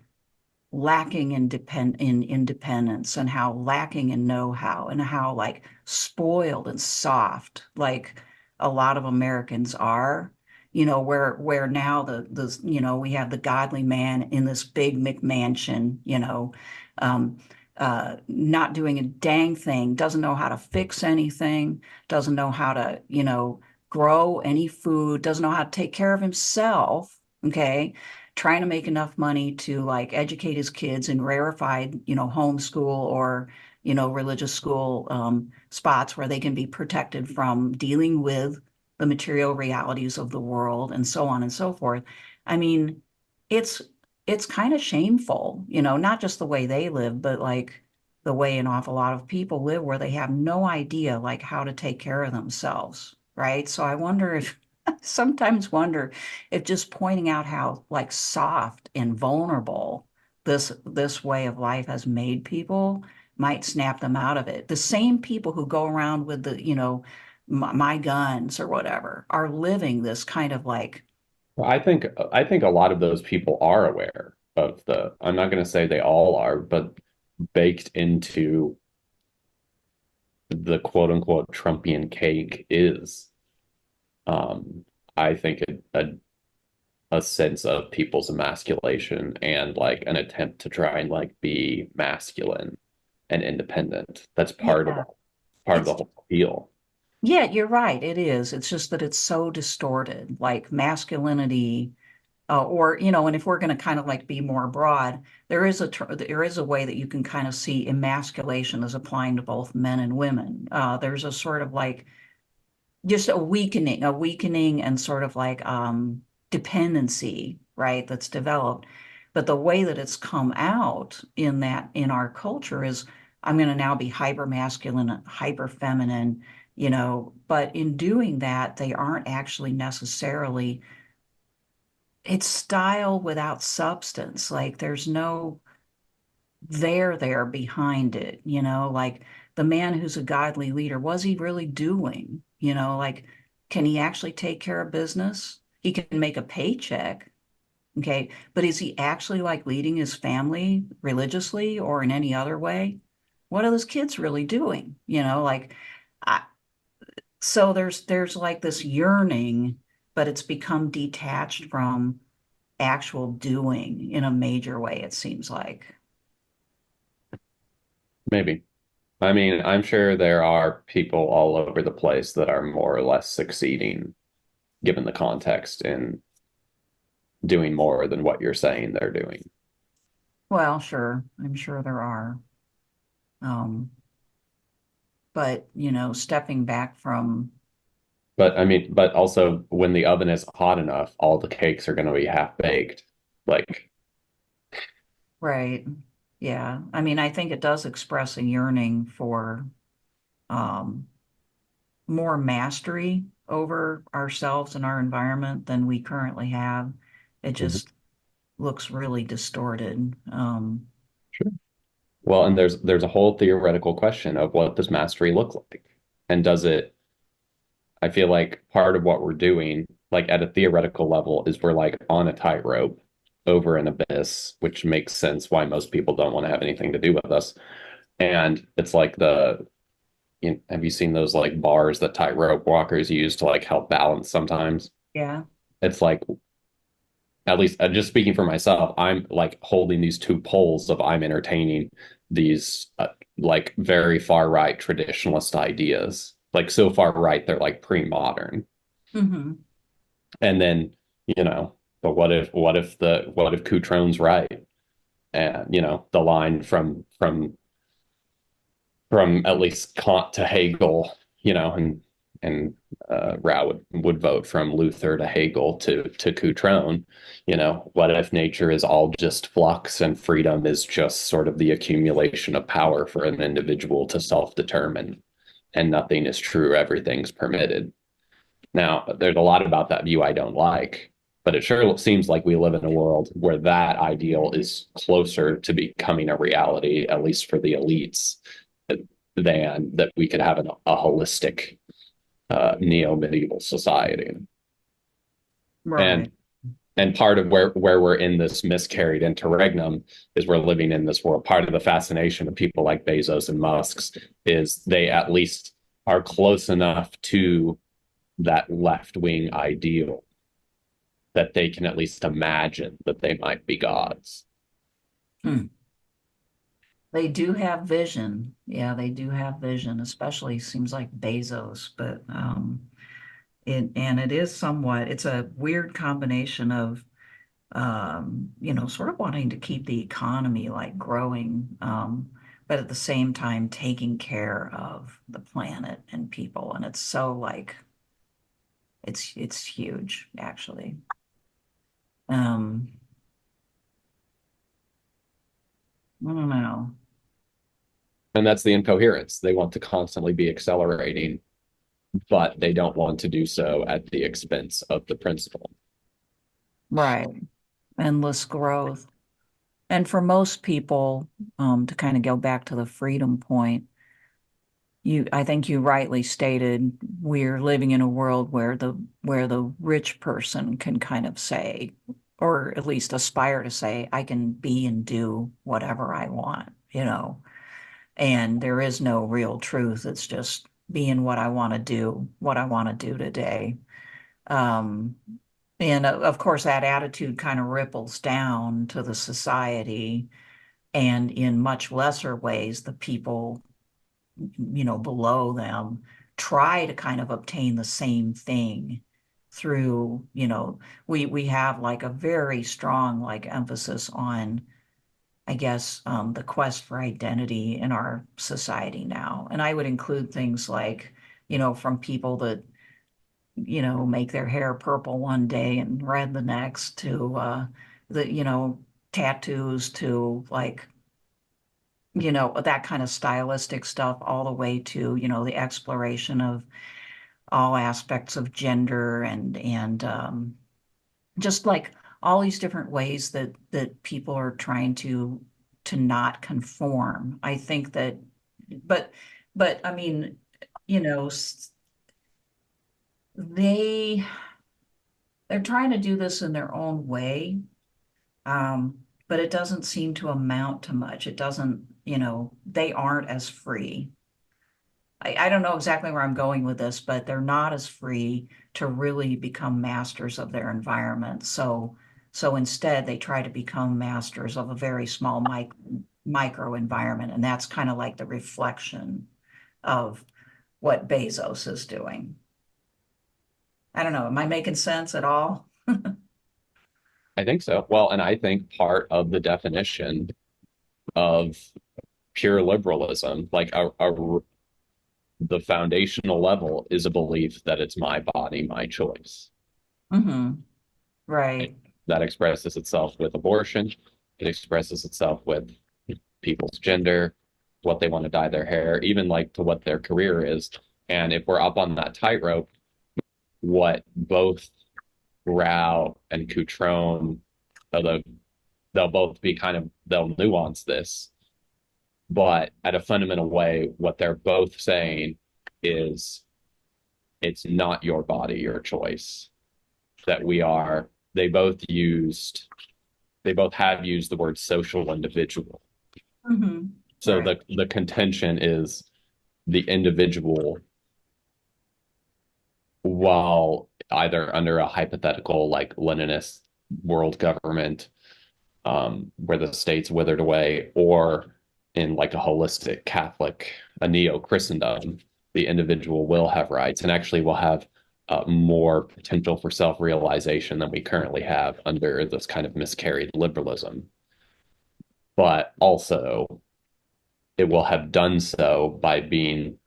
lacking in independence and how lacking in know-how and how like spoiled and soft like a lot of Americans are, where now we have the godly man in this big McMansion, um, not doing a dang thing, doesn't know how to fix anything, doesn't know how to, grow any food, doesn't know how to take care of himself. Okay. Trying to make enough money to like educate his kids in rarefied, homeschool or, religious school spots where they can be protected from dealing with the material realities of the world and so on and so forth. I mean, it's it's kind of shameful, not just the way they live, but like the way an awful lot of people live where they have no idea like how to take care of themselves, right? So I wonder if sometimes wonder if just pointing out how like soft and vulnerable this way of life has made people might snap them out of it. The same people who go around with the, my guns or whatever are living this kind of like, Well, I think a lot of those people are aware of I'm not going to say they all are, but baked into the quote unquote Trumpian cake is, I think a sense of people's emasculation and like an attempt to try and like be masculine and independent. That's yeah, part of the it's whole deal. yeah, you're right. It is. It's just that it's so distorted, like masculinity, or and if we're going to kind of like be more broad, there is a way that you can kind of see emasculation as applying to both men and women. There's a sort of like just a weakening and sort of like dependency, right, that's developed. But the way that it's come out in our culture is I'm going to now be hyper masculine, hyper feminine, but in doing that, they aren't actually necessarily, it's style without substance. Like there's no there behind it, like the man who's a godly leader, what's he really doing? Like, can he actually take care of business? He can make a paycheck, okay, but is he actually like leading his family religiously or in any other way? What are those kids really doing? Like, I, so there's like this yearning, but it's become detached from actual doing in a major way, it seems like. Maybe. I mean, I'm sure there are people all over the place that are more or less succeeding, given the context, in doing more than what you're saying they're doing. Well, sure. I'm sure there are. Um, but, stepping back from, But I mean, but also when the oven is hot enough, all the cakes are going to be half baked. Like, right. Yeah. I mean, I think it does express a yearning for um, more mastery over ourselves and our environment than we currently have. It mhm, just looks really distorted. sure. Well, and there's a whole theoretical question of what does mastery look like? And does it, I feel like part of what we're doing, like at a theoretical level, is we're like on a tightrope over an abyss, which makes sense why most people don't want to have anything to do with us. And it's like have you seen those like bars that tightrope walkers use to like help balance sometimes? Yeah. It's like, at least just speaking for myself, I'm like holding these two poles of I'm entertaining these like very far right traditionalist ideas, like so far right they're like pre-modern. Hmm. And then, you know, but what if Cutrone's right? And the line from at least Kant to Hegel, and Rao would vote from Luther to Hegel to Cutrone. What if nature is all just flux and freedom is just sort of the accumulation of power for an individual to self-determine, and nothing is true, everything's permitted. Now, there's a lot about that view I don't like, but it sure seems like we live in a world where that ideal is closer to becoming a reality, at least for the elites, than that we could have a holistic neo-medieval society. Right. And and part of where we're in this miscarried interregnum is we're living in this world. Part of the fascination of people like Bezos and Musk's is they at least are close enough to that left-wing ideal that they can at least imagine that they might be gods. Hmm. They do have vision. Yeah, they do have vision, especially seems like Bezos, but it is somewhat, it's a weird combination of sort of wanting to keep the economy like growing, but at the same time taking care of the planet and people. And it's so like it's huge, actually. Um, I don't know. And that's the incoherence. They want to constantly be accelerating, but they don't want to do so at the expense of the principle. Right. Endless growth. And for most people, to kind of go back to the freedom point, I think you rightly stated we're living in a world where the rich person can kind of say, or at least aspire to say, I can be and do whatever I want, and there is no real truth. It's just being what I want to do, what I want to do today. Um, and of course, that attitude kind of ripples down to the society, and in much lesser ways, the people below them try to kind of obtain the same thing through, we have like a very strong like emphasis on, I guess, the quest for identity in our society now. And I would include things like, from people that make their hair purple one day and red the next, to tattoos, to like, that kind of stylistic stuff, all the way to, the exploration of all aspects of gender, and just like all these different ways that people are trying to not conform. I think that, but I mean, you know, they they're trying to do this in their own way, but it doesn't seem to amount to much. It doesn't, they aren't as free. I don't know exactly where I'm going with this, but they're not as free to really become masters of their environment. So instead, they try to become masters of a very small micro environment, and that's kind of like the reflection of what Bezos is doing. I don't know. Am I making sense at all? I think so. Well, and I think part of the definition of pure liberalism, like the foundational level, is a belief that it's my body, my choice. Mm-hmm. Right. That expresses itself with abortion. It expresses itself with people's gender, what they want to dye their hair, even like to what their career is. And if we're up on that tightrope, what both Rao and Cutrone, although they'll both be they'll nuance this, but at a fundamental way, what they're both saying is it's not your body, your choice. That they both have used the word social individual. Mm-hmm. So right. the contention is the individual, while either under a hypothetical like Leninist world government, where the state's withered away, or in like a holistic Catholic, a neo-Christendom, the individual will have rights and actually will have more potential for self-realization than we currently have under this kind of miscarried liberalism. But also, it will have done so by being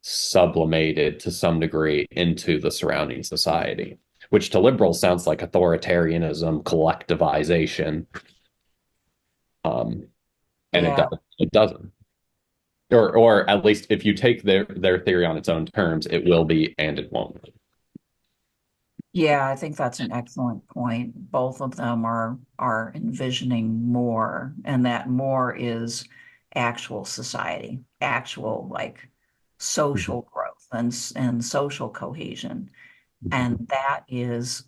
sublimated to some degree into the surrounding society, which to liberals sounds like authoritarianism, collectivization. And Yeah. it doesn't. Or at least if you take their theory on its own terms, it will be and it won't. Yeah, I think that's an excellent point. Both of them are envisioning more, and that more is actual society, actual like social growth and social cohesion. And that is,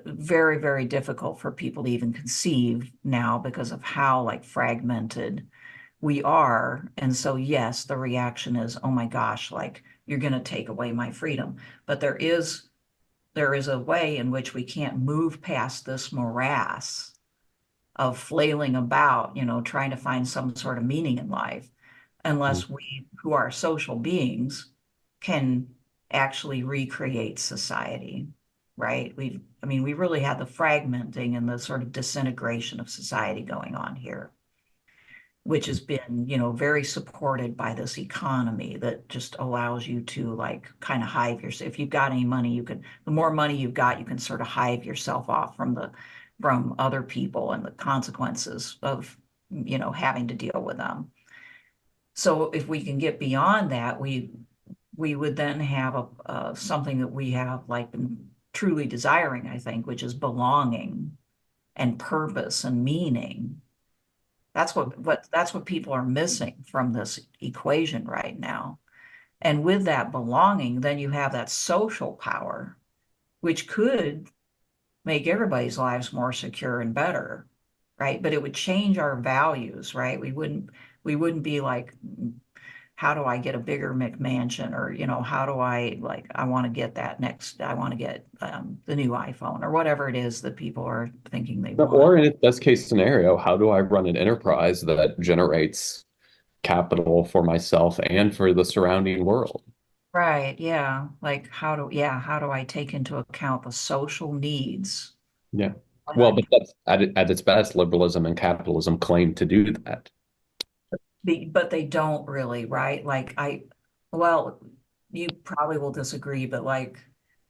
very, very difficult for people to even conceive now because of how like fragmented we are. And so, yes, the reaction is, oh my gosh, like you're going to take away my freedom. But there is a way in which we can't move past this morass of flailing about, trying to find some sort of meaning in life, unless we, who are social beings, can actually recreate society, right? We really had the fragmenting and the sort of disintegration of society going on here, which has been, very supported by this economy that just allows you to like kind of hive yourself. If you've got any money, the more money you've got, you can sort of hive yourself off from other people and the consequences of, having to deal with them. So if we can get beyond that, we would then have something that we have like been truly desiring, I think, which is belonging and purpose and meaning. That's what people are missing from this equation right now. And with that belonging, then you have that social power, which could make everybody's lives more secure and better, right? But it would change our values, right? We wouldn't be like, how do I get a bigger McMansion, or how do I want to get I want to get the new iPhone, or whatever it is that people are thinking they want. Or in its best case scenario, how do I run an enterprise that generates capital for myself and for the surrounding world? Right, yeah. Like how do I take into account the social needs? Yeah. Well, but that's at its best, liberalism and capitalism claim to do that. But they don't really, right? Like Well, you probably will disagree, but like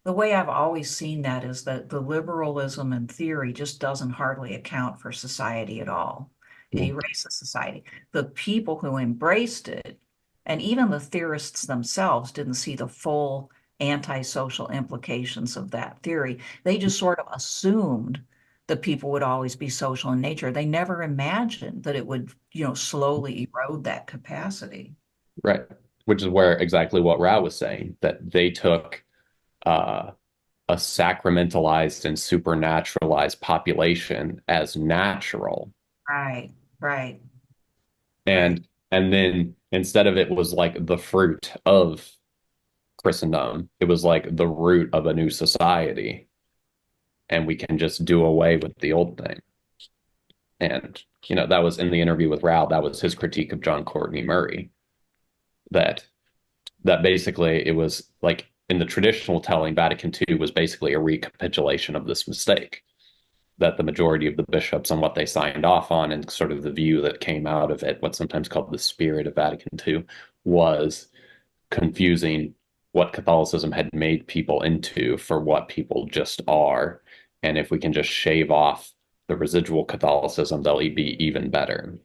the way I've always seen that is that the liberalism in theory just doesn't hardly account for society at all. It Mm. erases society. The people who embraced it, and even the theorists themselves, didn't see the full antisocial implications of that theory. They just sort of assumed that people would always be social in nature. They never imagined that it would, slowly erode that capacity. Right. Which is where exactly what Rao was saying, that they took uh, a sacramentalized and supernaturalized population as natural. Right, right, right. And then instead of it was like the fruit of Christendom, it was like the root of a new society. And we can just do away with the old thing. And, that was in the interview with Rao, that was his critique of John Courtney Murray, that basically it was like in the traditional telling, Vatican II was basically a recapitulation of this mistake, that the majority of the bishops and what they signed off on and sort of the view that came out of it, what's sometimes called the spirit of Vatican II, was confusing what Catholicism had made people into for what people just are. And if we can just shave off the residual Catholicism, they'll be even better.